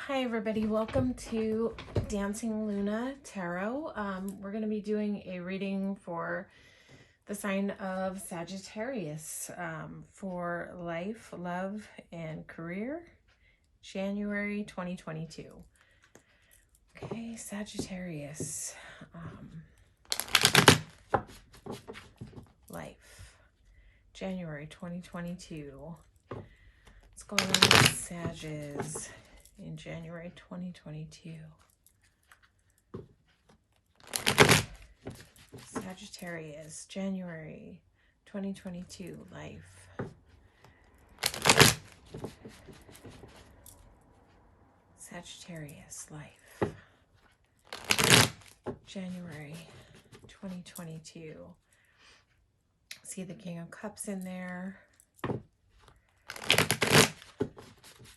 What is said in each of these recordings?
Hi everybody, welcome to Dancingluna Tarot. We're going to be doing a reading for the sign of Sagittarius for life, love, and career, January 2022. Okay, Sagittarius, life, January 2022. What's going on with Sages in January 2022? Sagittarius, January 2022, life. Sagittarius, life. January 2022. See the King of Cups in there.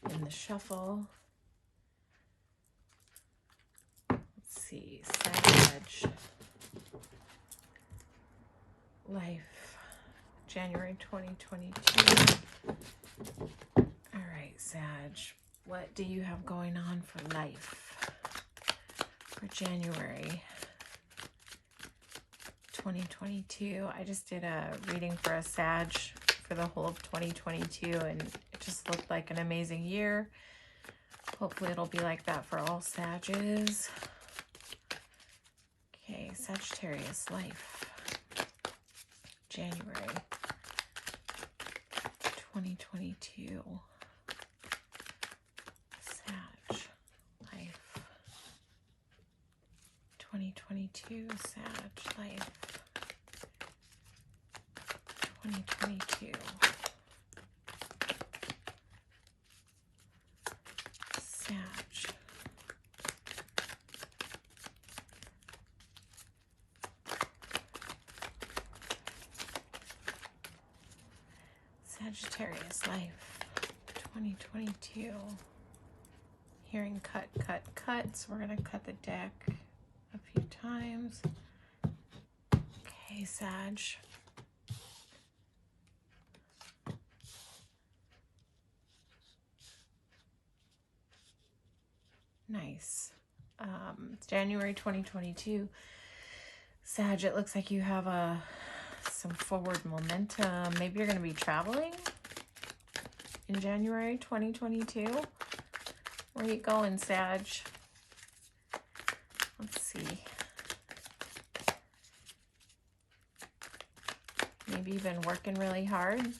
In the shuffle. Let's see, Sag, life, January 2022. All right, Sag, what do you have going on for life for January 2022? I just did a reading for a Sag for the whole of 2022, and it just looked like an amazing year. Hopefully it'll be like that for all Sages. Okay, Sagittarius, life, January 2022. Sag, life, 2022, Sag, life, 2022. Sag. Sagittarius, life, 2022. Hearing cut, cut, cut. So we're going to cut the deck a few times. Okay, Sag. Nice. It's January 2022. Sag, it looks like you have some forward momentum. Maybe you're going to be traveling in January 2022. Where are you going, Sag? Let's see. Maybe you've been working really hard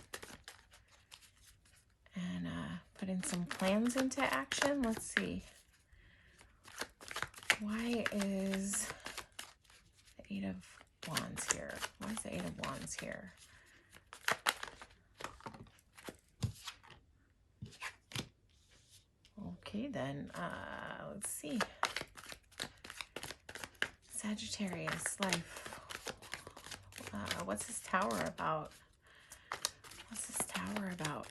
and putting some plans into action. Let's see. Why is the Eight of Wands here? Why is the Eight of Wands here? Okay, then, let's see. Sagittarius, life. What's this tower about? What's this tower about?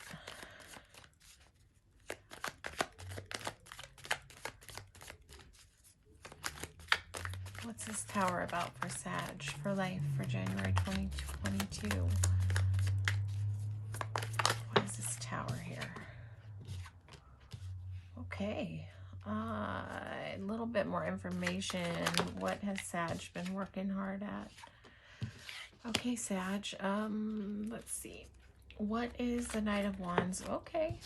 What's this tower about for Sag, for life, for January 2022? What is this tower here? Okay. A little bit more information. What has Sag been working hard at? Okay, Sag. Let's see. What is the Knight of Wands? Okay.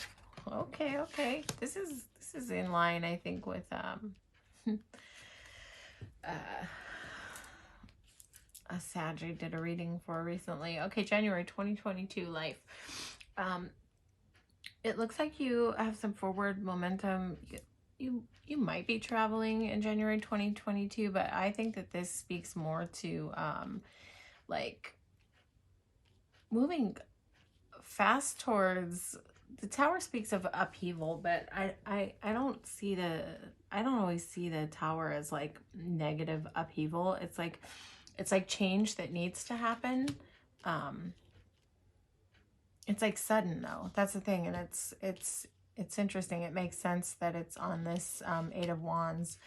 Okay. This is in line, I think, with a Sag I did a reading for recently. Okay, January 2022, life. It looks like you have some forward momentum. You might be traveling in January 2022, but I think that this speaks more to like moving fast towards, the tower speaks of upheaval, but I don't always see the tower as like negative upheaval. It's like change that needs to happen. It's like sudden though. That's the thing, and it's interesting. It makes sense that it's on this Eight of Wands.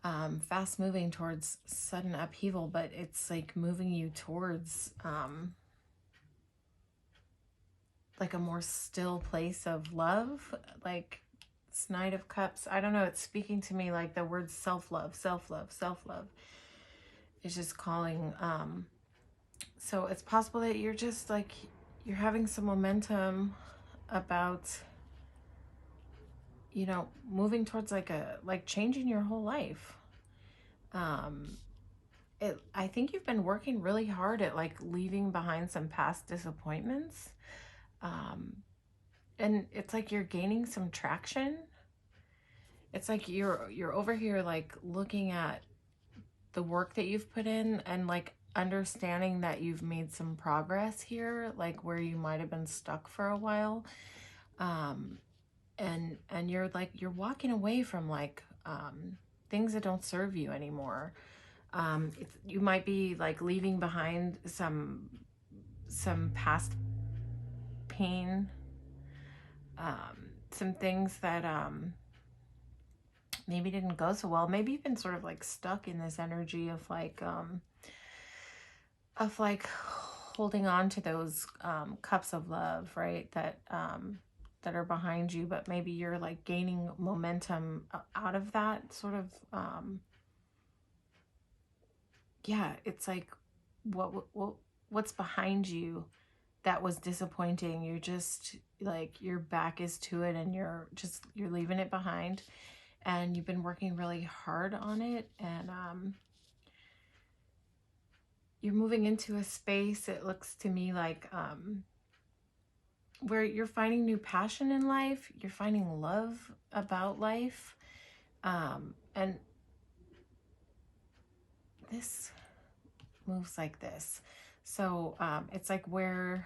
Fast moving towards sudden upheaval, but it's like moving you towards like a more still place of love. Like This Knight of Cups, I don't know, it's speaking to me like the word self-love, self-love, self-love. It's just calling. So it's possible that you're just like, you're having some momentum about, you know, moving towards like changing your whole life. I think you've been working really hard at like leaving behind some past disappointments. Um, and it's like you're gaining some traction. It's like you're over here like looking at the work that you've put in and like understanding that you've made some progress here, like where you might have been stuck for a while. Um, and you're like, you're walking away from like things that don't serve you anymore. You might be like leaving behind some past pain, some things that maybe didn't go so well. Maybe you've been sort of like stuck in this energy of like holding on to those cups of love, right? That are behind you, but maybe you're like gaining momentum out of that sort of yeah, it's like what's behind you that was disappointing. You're just like, your back is to it and you're leaving it behind, and you've been working really hard on it, and you're moving into a space, it looks to me like where you're finding new passion in life, you're finding love about life, and this moves like this. So it's like where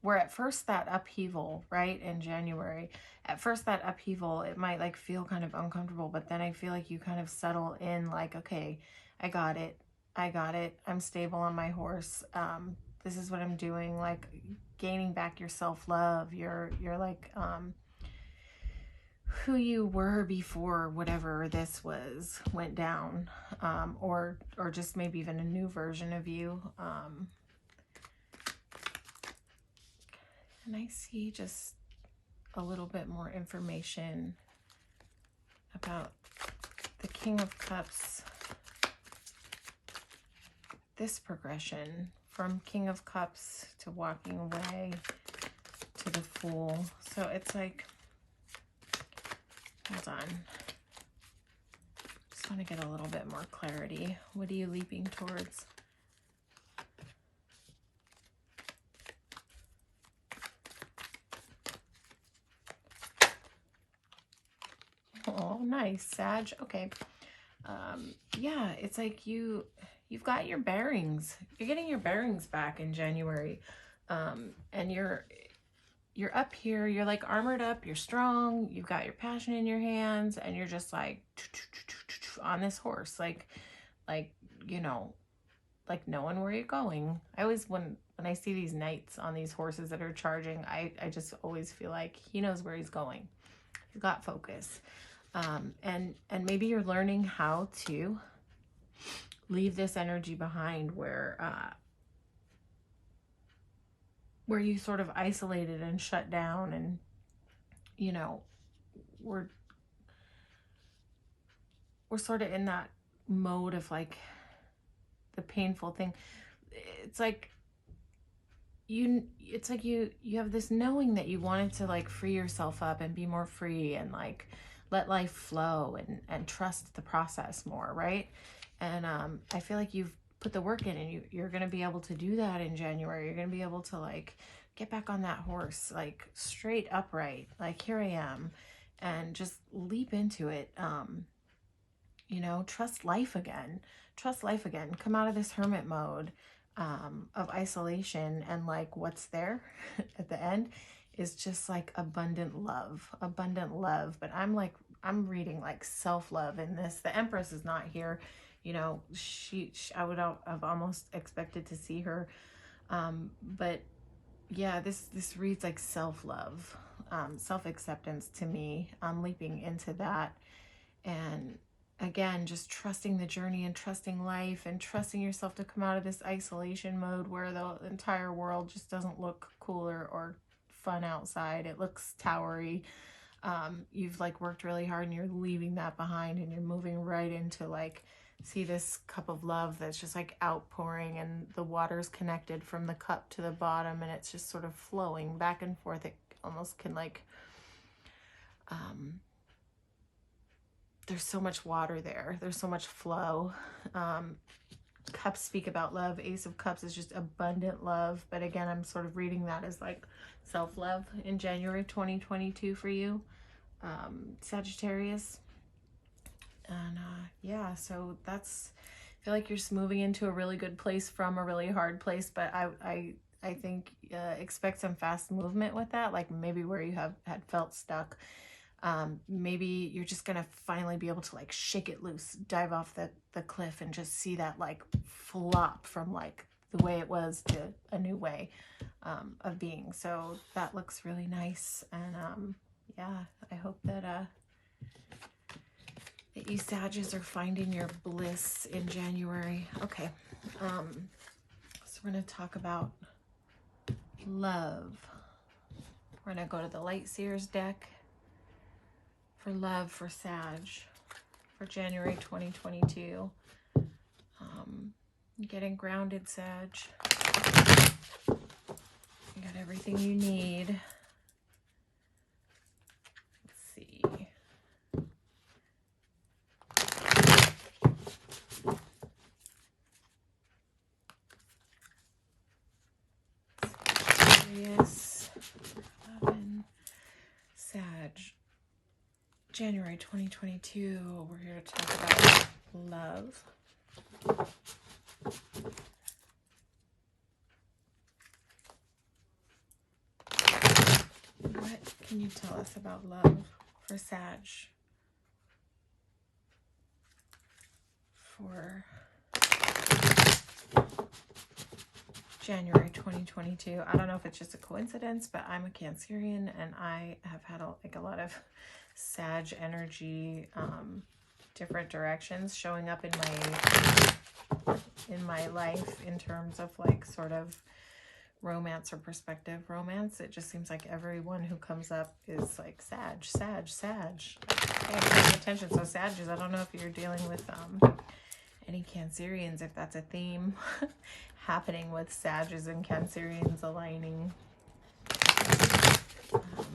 at first that upheaval, right, in January, at first that upheaval, it might like feel kind of uncomfortable, but then I feel like you kind of settle in like, okay, I got it. I'm stable on my horse. This is what I'm doing, like gaining back your self-love. You're like who you were before whatever this went down, or just maybe even a new version of you. And I see just a little bit more information about the King of Cups, this progression from King of Cups to walking away to the Fool. So it's like, hold on, just want to get a little bit more clarity. What are you leaping towards? Oh, nice, Sag. Okay. Yeah, it's like you've got your bearings. You're getting your bearings back in January. And you're up here, you're like armored up, you're strong, you've got your passion in your hands, and you're just like on this horse, like, you know, like knowing where you're going. I always, when I see these knights on these horses that are charging, I just always feel like he knows where he's going. He's got focus. And maybe you're learning how to leave this energy behind where you sort of isolated and shut down, and you know, we're sort of in that mode of like the painful thing. It's like you have this knowing that you wanted to like free yourself up and be more free and like let life flow and trust the process more, right? And I feel like you've put the work in, and you're going to be able to do that in January. You're going to be able to like get back on that horse, like straight upright, like here I am, and just leap into it. You know, trust life again. Come out of this hermit mode of isolation, and like what's there at the end is just like abundant love. But I'm reading like self-love in this. The Empress is not here. You know, I would have almost expected to see her. But yeah, this reads like self-love, self-acceptance to me. I'm leaping into that. And again, just trusting the journey and trusting life and trusting yourself to come out of this isolation mode where the entire world just doesn't look cool or fun outside. It looks towery. You've like worked really hard and you're leaving that behind and you're moving right into like, see this cup of love that's just like outpouring, and the water's connected from the cup to the bottom, and it's just sort of flowing back and forth. It almost can like, there's so much water there. There's so much flow. Cups speak about love. Ace of Cups is just abundant love. But again, I'm sort of reading that as like self-love in January 2022 for you, Sagittarius. And yeah, so that's, I feel like you're just moving into a really good place from a really hard place. But I think expect some fast movement with that, like maybe where you had felt stuck. Maybe you're just gonna finally be able to like shake it loose, dive off the cliff, and just see that like flop from like the way it was to a new way of being. So that looks really nice. And yeah, I hope that you Sages are finding your bliss in January. Okay, so we're gonna talk about love. We're gonna go to the Light Seers deck for love for Sag for January 2022. Getting grounded, Sag. You got everything you need. Let's see. Sagittarius, 11, Sag. January 2022, we're here to talk about love. What can you tell us about love for Sag for January 2022? I don't know if it's just a coincidence, but I'm a Cancerian and I have had a lot of Sag energy, different directions showing up in my life in terms of like sort of romance or perspective romance. It just seems like everyone who comes up is like Sag. Hey, paying attention. So Sages, I don't know if you're dealing with any Cancerians, if that's a theme happening with Sages and Cancerians aligning.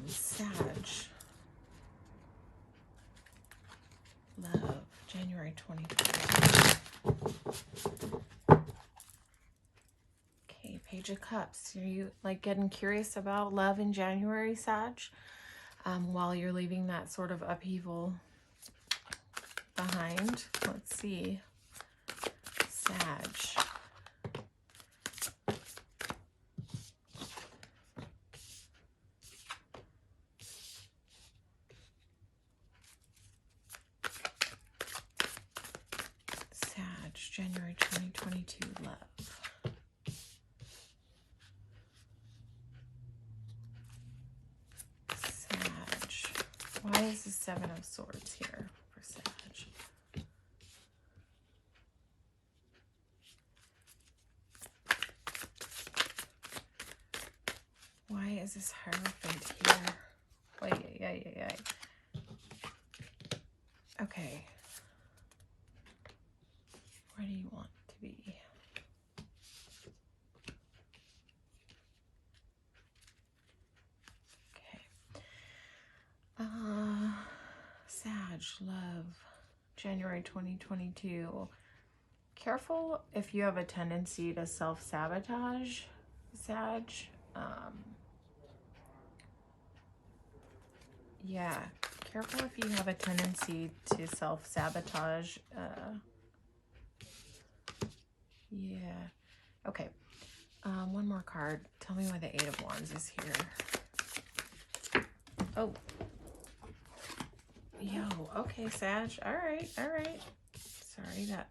Sag. Love, January 2020. Okay, Page of Cups. Are you like getting curious about love in January, Sag? While you're leaving that sort of upheaval behind. Let's see. Sag. January 2022 love. Sag. Why is the Seven of Swords here for Sag? Why is this Hierophant here? Wait. Okay. Where do you want to be? Okay. Sag, love, January 2022. Careful if you have a tendency to self-sabotage, Sag. Yeah, careful if you have a tendency to self-sabotage. Yeah. Okay. One more card. Tell me why the Eight of Wands is here. Oh. Yo. Okay, Sag. All right. Sorry that.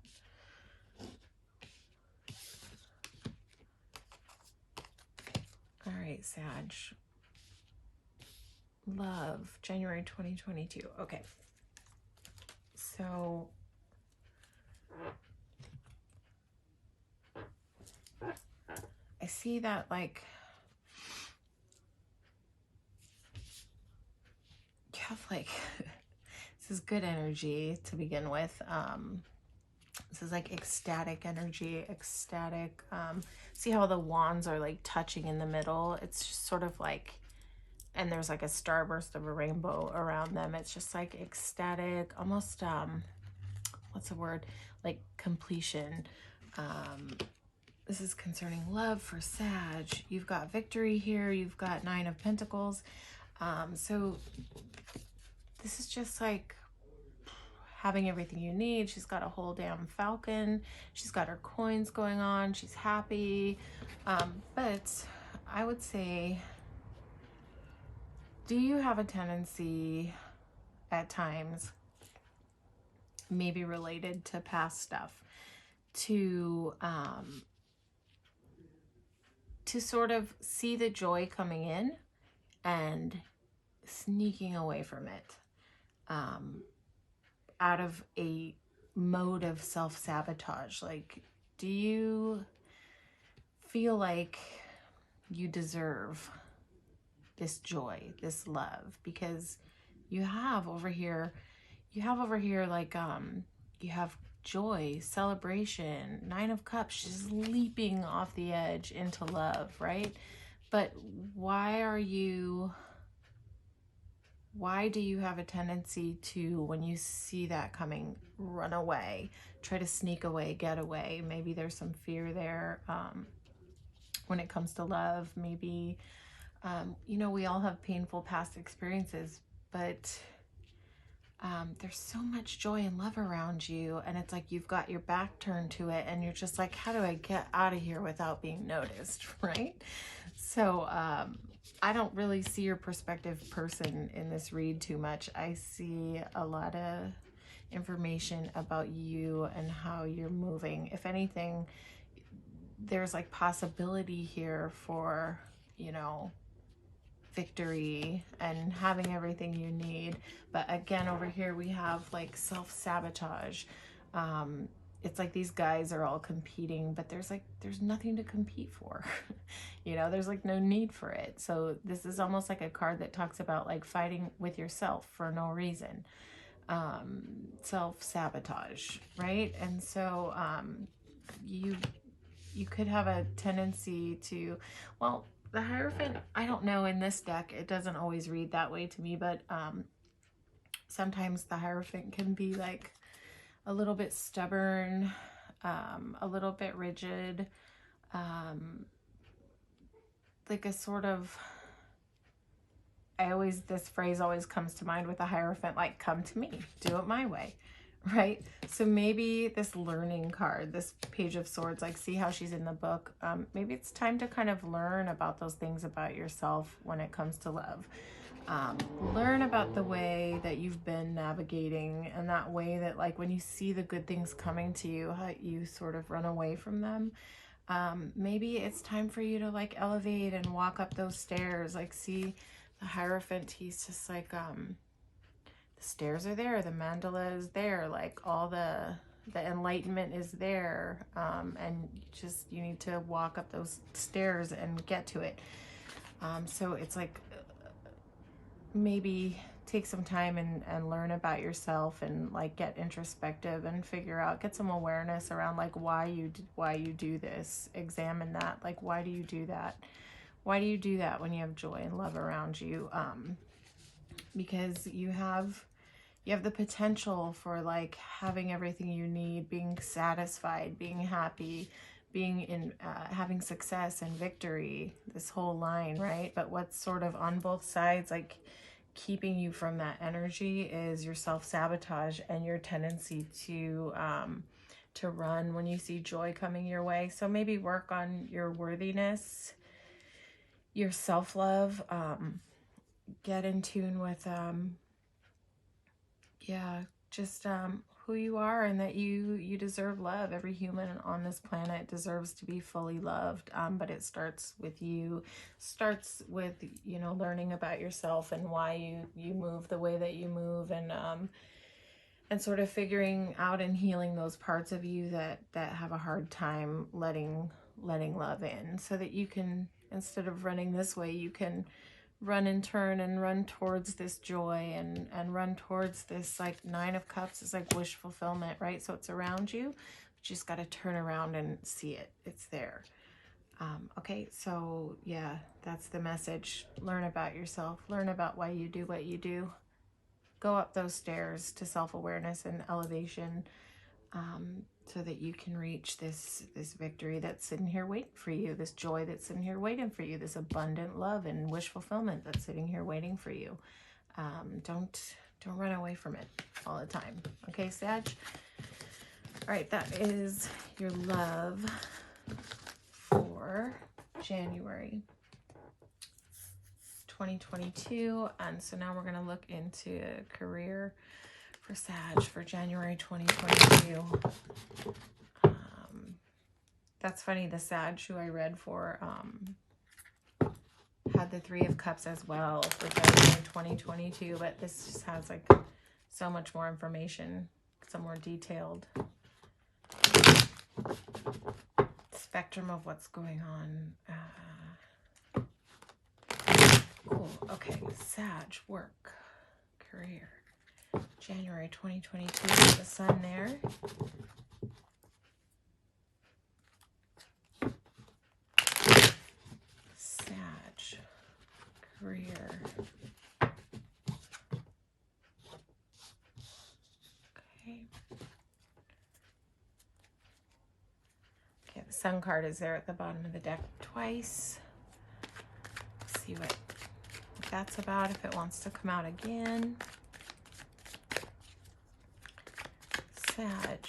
All right, Sag. Love, January 2022. Okay. So I see that like have like, this is good energy to begin with. This is like ecstatic energy, ecstatic. See how the wands are like touching in the middle? It's just sort of like, and there's like a starburst of a rainbow around them. It's just like ecstatic, almost, what's the word? Like completion. This is concerning love for Sag. You've got victory here. You've got 9 of Pentacles. So this is just like having everything you need. She's got a whole damn falcon. She's got her coins going on. She's happy. But I would say, do you have a tendency at times, maybe related to past stuff, to sort of see the joy coming in and sneaking away from it, out of a mode of self-sabotage? Like, do you feel like you deserve this joy, this love? Because you have over here like, you have joy, celebration, 9 of Cups. She's leaping off the edge into love, right? But why do you have a tendency to, when you see that coming, run away, try to sneak away, get away? Maybe there's some fear there, when it comes to love. Maybe, you know, we all have painful past experiences, but there's so much joy and love around you, and it's like you've got your back turned to it, and you're just like, how do I get out of here without being noticed, right? So I don't really see your perspective person in this read too much. I see a lot of information about you and how you're moving. If anything, there's like possibility here for, you know, victory and having everything you need. But again, over here we have like self-sabotage. It's like these guys are all competing, but there's nothing to compete for. You know, there's like no need for it. So this is almost like a card that talks about like fighting with yourself for no reason. Self-sabotage, right? And so you could have a tendency to, well, the Hierophant, I don't know, in this deck, it doesn't always read that way to me, but sometimes the Hierophant can be like a little bit stubborn, a little bit rigid, like a sort of, this phrase always comes to mind with the Hierophant, like, come to me, do it my way, right? So maybe this learning card, this Page of Swords, like, see how she's in the book, maybe it's time to kind of learn about those things about yourself when it comes to love. Learn about the way that you've been navigating, and that way that, like, when you see the good things coming to you, how you sort of run away from them. Maybe it's time for you to like elevate and walk up those stairs. Like, see the Hierophant, he's just like, the stairs are there, the mandala is there, like all the enlightenment is there, and you need to walk up those stairs and get to it. So it's like, maybe take some time and learn about yourself, and like get introspective and figure out, get some awareness around like why you do this. Examine that, like, why do you do that? Why do you do that when you have joy and love around you? Because you have the potential for like having everything you need, being satisfied, being happy, being in having success and victory, this whole line, right? But what's sort of on both sides, like keeping you from that energy, is your self-sabotage and your tendency to run when you see joy coming your way. So maybe work on your worthiness, your self-love, get in tune with just who you are, and that you deserve love. Every human on this planet deserves to be fully loved, but it starts with you, starts with, you know, learning about yourself and why you move the way that you move, and sort of figuring out and healing those parts of you that have a hard time letting love in, so that you can, instead of running this way, you can run and turn and run towards this joy and run towards this, like, Nine of Cups is like wish fulfillment, right? So it's around you, but you just got to turn around and see it. It's there. Okay, so yeah, that's the message. Learn about yourself. Learn about why you do what you do. Go up those stairs to self-awareness and elevation, so that you can reach this victory that's sitting here waiting for you, this joy that's sitting here waiting for you, this abundant love and wish fulfillment that's sitting here waiting for you. Don't run away from it all the time. Okay, Sag? All right, that is your love for January 2022. And so now we're going to look into career for Sag for January 2022. That's funny, the Sag who I read for had the Three of Cups as well for January 2022, but this just has like so much more information, some more detailed spectrum of what's going on. Cool. Okay, Sag, work, career, January 2022, the sun there. Sag, career. Okay. Okay, the sun card is there at the bottom of the deck twice. Let's see what that's about, if it wants to come out again. Sag,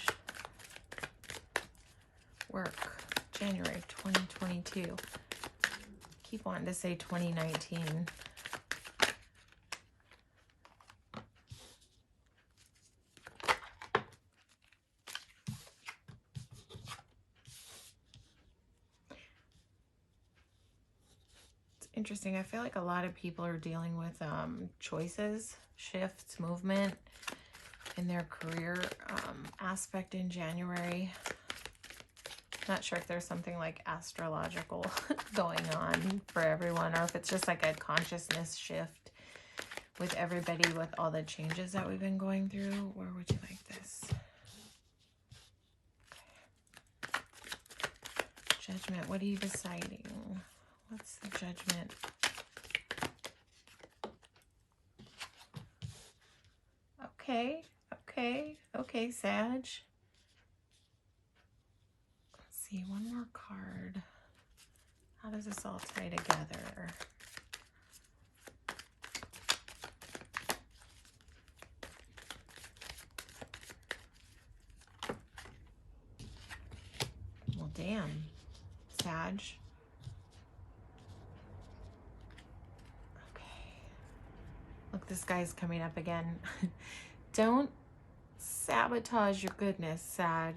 work, January 2022. Keep wanting to say 2019. It's interesting. I feel like a lot of people are dealing with choices, shifts, movement in their career aspect in January. Not sure if there's something like astrological going on for everyone, or if it's just like a consciousness shift with everybody with all the changes that we've been going through. Where would you like this? Okay. Judgment, what are you deciding? What's the Judgment? Okay, Sag. See, one more card. How does this all tie together? Well, damn, Sag. Okay. Look, this guy's coming up again. Don't sabotage your goodness, Sag.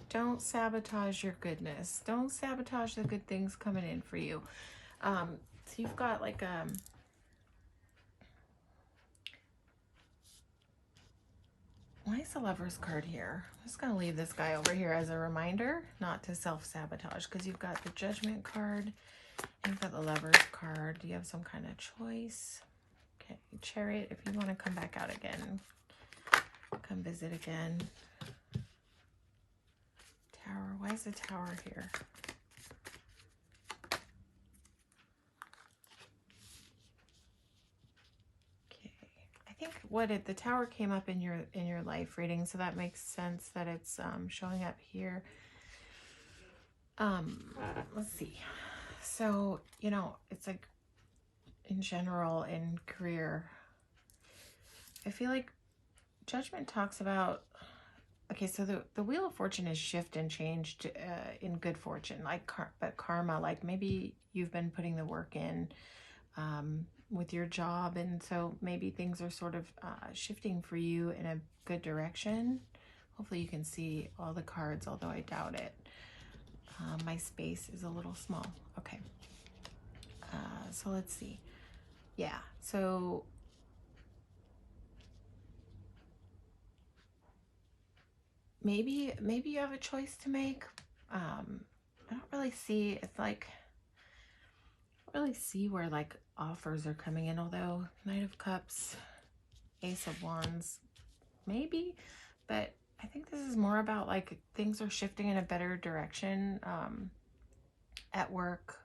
Don't sabotage your goodness. Don't sabotage the good things coming in for you. So you've got like why is the Lover's card here? I'm just going to leave this guy over here as a reminder not to self-sabotage, because you've got the Judgment card and you've got the Lover's card. Do you have some kind of choice? Okay, Chariot, if you want to come back out again, come visit again. Tower, why is the Tower here? Okay, I think the Tower came up in your life reading, so that makes sense that it's showing up here. Let's see. So, you know, it's like in general in career, I feel like Judgment talks about, okay, so the Wheel of Fortune is shift and change in good fortune, like but karma, like maybe you've been putting the work in with your job, and so maybe things are sort of shifting for you in a good direction. Hopefully you can see all the cards, although I doubt it. My space is a little small. Okay. So let's see. Yeah, so maybe you have a choice to make. I don't really see, it's like, I don't really see where like offers are coming in, although Knight of Cups, Ace of Wands, maybe, but I think this is more about like things are shifting in a better direction at work.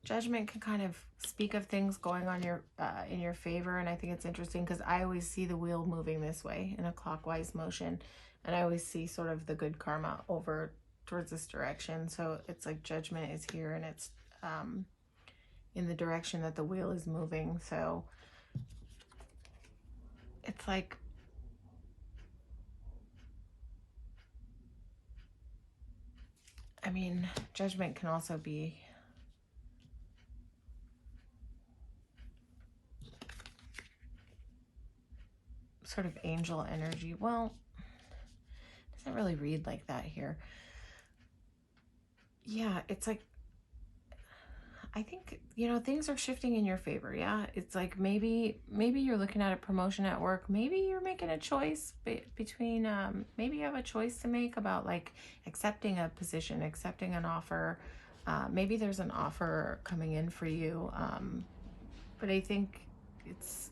Judgment can kind of speak of things going on your in your favor, and I think it's interesting because I always see the wheel moving this way in a clockwise motion, and I always see sort of the good karma over towards this direction. So it's like Judgment is here, and it's in the direction that the wheel is moving. So it's like, I mean, Judgment can also be sort of angel energy. Well, it doesn't really read like that here. Yeah, it's like, I think, you know, things are shifting in your favor. Yeah, it's like maybe you're looking at a promotion at work. Maybe you're making a choice between maybe you have a choice to make about like accepting a position, accepting an offer. Maybe there's an offer coming in for you, but I think it's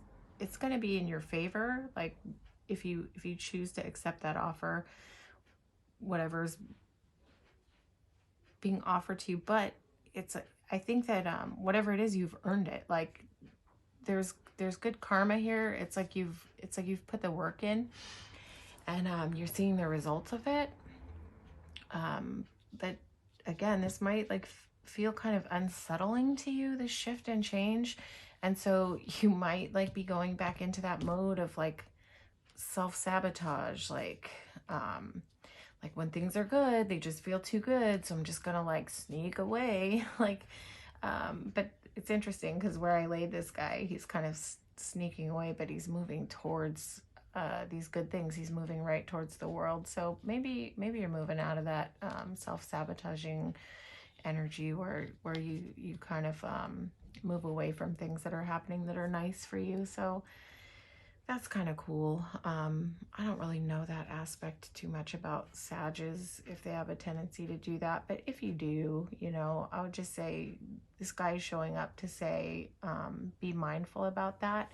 going to be in your favor. Like if you choose to accept that offer, whatever's being offered to you, but it's I think that whatever it is, you've earned it. Like there's good karma here. It's like you've put the work in, and you're seeing the results of it. But again, this might like feel kind of unsettling to you, this shift and change, and so you might like be going back into that mode of like self-sabotage, like when things are good, they just feel too good, so I'm just gonna like sneak away. Like but it's interesting because where I laid this guy, he's kind of sneaking away, but he's moving towards these good things. He's moving right towards the world. So maybe you're moving out of that self-sabotaging energy where you kind of move away from things that are happening that are nice for you. So that's kind of cool. I don't really know that aspect too much about Sages, if they have a tendency to do that. But if you do, you know, I would just say this guy is showing up to say, be mindful about that.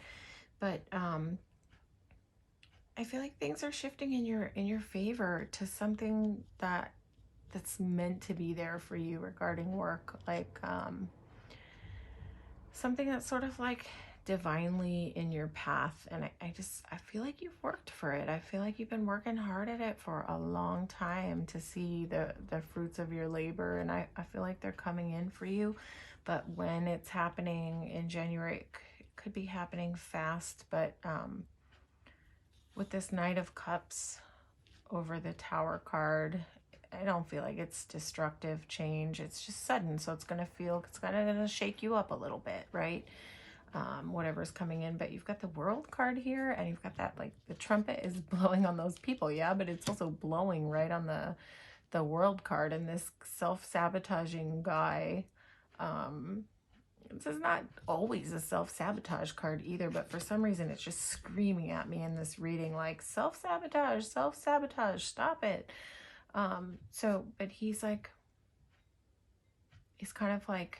But I feel like things are shifting in your favor to something that's meant to be there for you regarding work. Like something that's sort of like divinely in your path, and I feel like you've worked for it. I feel like you've been working hard at it for a long time to see the fruits of your labor, and I feel like they're coming in for you. But when it's happening in January, it could be happening fast, but with this Knight of Cups over the Tower card, I don't feel like it's destructive change. It's just sudden, so it's kind of gonna shake you up a little bit, right? Whatever's coming in. But you've got the World card here, and you've got that, like, the trumpet is blowing on those people, yeah, but it's also blowing right on the World card. And this self-sabotaging guy, this is not always a self-sabotage card either, but for some reason it's just screaming at me in this reading like self-sabotage, self-sabotage, stop it. So but he's kind of like,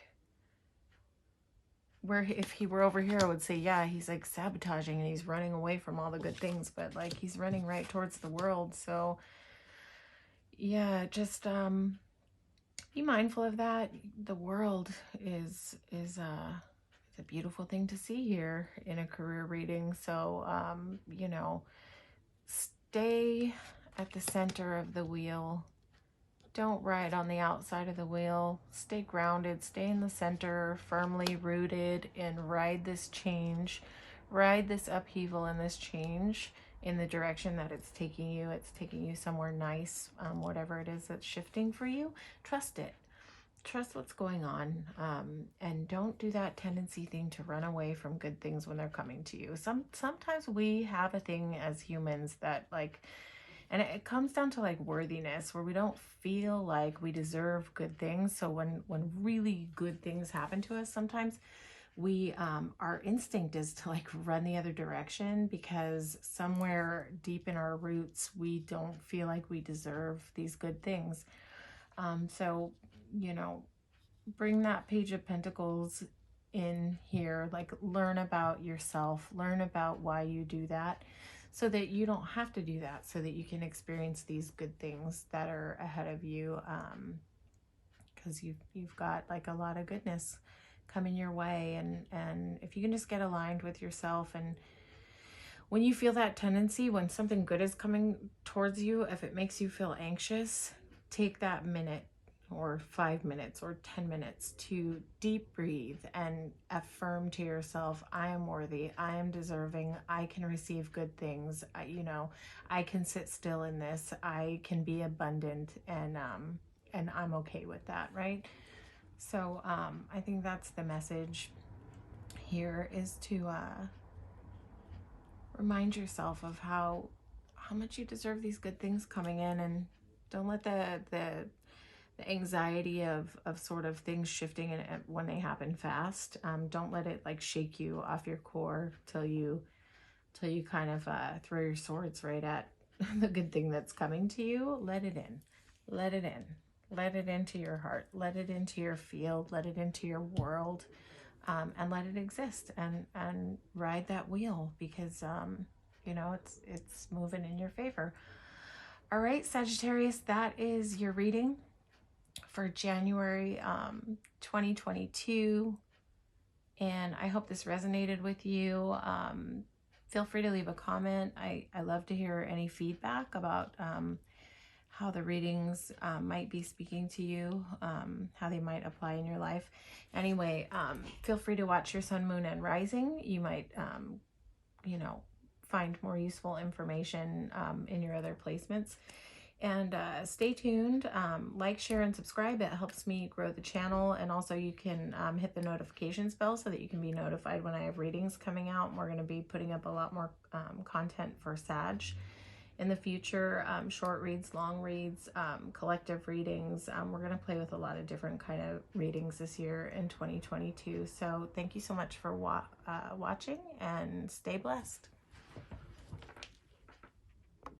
where if he were over here, I would say, yeah, he's like sabotaging and he's running away from all the good things, but like he's running right towards the world. So yeah, just be mindful of that. The world is it's a beautiful thing to see here in a career reading. So you know, stay at the center of the wheel. Don't ride on the outside of the wheel. Stay grounded, stay in the center, firmly rooted, and ride this change, ride this upheaval and this change in the direction that it's taking you. It's taking you somewhere nice, whatever it is that's shifting for you. Trust it. Trust what's going on, and don't do that tendency thing to run away from good things when they're coming to you. Sometimes we have a thing as humans that like, and it comes down to like worthiness, where we don't feel like we deserve good things. So when really good things happen to us, sometimes we our instinct is to like run the other direction, because somewhere deep in our roots we don't feel like we deserve these good things. So you know, bring that Page of Pentacles in here. Like, learn about yourself, learn about why you do that, so that you don't have to do that, so that you can experience these good things that are ahead of you. Because you've got like a lot of goodness coming your way, and if you can just get aligned with yourself, and when you feel that tendency, when something good is coming towards you, if it makes you feel anxious, take that minute or 5 minutes or 10 minutes to deep breathe and affirm to yourself, I am worthy, I am deserving, I can receive good things. I can sit still in this, I can be abundant, and I'm okay with that, right? So I think that's the message here, is to remind yourself of how much you deserve these good things coming in, and don't let the anxiety of sort of things shifting and when they happen fast, don't let it like shake you off your core till you kind of throw your swords right at the good thing that's coming to you. Let it in, let it in, let it into your heart, let it into your field, let it into your world, and let it exist, and ride that wheel, because it's moving in your favor. All right, Sagittarius, that is your reading for January 2022, and I hope this resonated with you. Feel free to leave a comment. I love to hear any feedback about how the readings might be speaking to you, how they might apply in your life. Anyway, feel free to watch your sun, moon, and rising. You might, find more useful information in your other placements. And stay tuned. Like, share, and subscribe. It helps me grow the channel. And also you can hit the notifications bell so that you can be notified when I have readings coming out. And we're going to be putting up a lot more content for Sag in the future, short reads, long reads, collective readings. We're going to play with a lot of different kind of readings this year in 2022. So thank you so much for watching, and stay blessed.